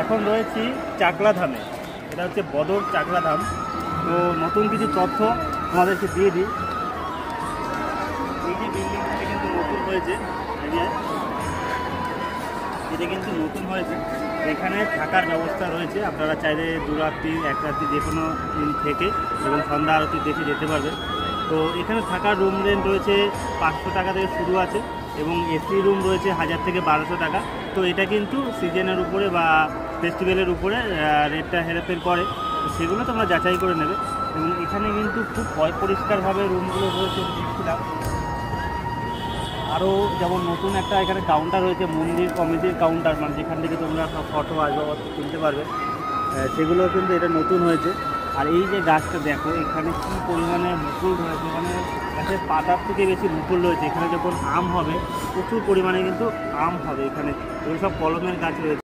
এখন রয়েছি চাকলা ধামে। এটা হচ্ছে বদর চাকলা ধাম। তো নতুন কিছু তথ্য আমাদেরকে দিয়ে দিই। এই যে বিল্ডিংটা কিন্তু নতুন হয়েছে, এটা কিন্তু নতুন হয়েছে। এখানে থাকার ব্যবস্থা রয়েছে, আপনারা চাইলে 2 রাত্রি 1 রাত্রি যে কোনো দিন থেকে এবং সন্ধ্যা আরতি দেখে যেতে পারবেন। তো এখানে থাকার রুম রেন্ট রয়েছে 500 টাকা থেকে শুরু আছে এবং এসি রুম রয়েছে 1000 থেকে 1200 টাকা। তো এটা কিন্তু সিজনের উপরে বা ফেস্টিভ্যালের উপরে রেটটা হেরফের করে, তো সেগুলো তোমরা যাচাই করে নেবে। এবং এখানে কিন্তু খুব পরিষ্কারভাবে রুমগুলো রয়েছে দেখছিলাম। আরও যেমন নতুন একটা এখানে কাউন্টার রয়েছে, মন্দির কমিটির কাউন্টার, মানে যেখান থেকে তোমরা সব ফটো আসবাবপত্র কিনতে পারবে, সেগুলো কিন্তু এটা নতুন হয়েছে। আর এই যে গাছটা দেখো, এখানে কী পরিমাণে মুকুল রয়েছে, মানে গাছের পাতার থেকে বেশি মুকুল রয়েছে। এখানে যখন আম হবে প্রচুর পরিমাণে কিন্তু আম হবে এখানে, এগুলো সব কলমের গাছ রয়েছে।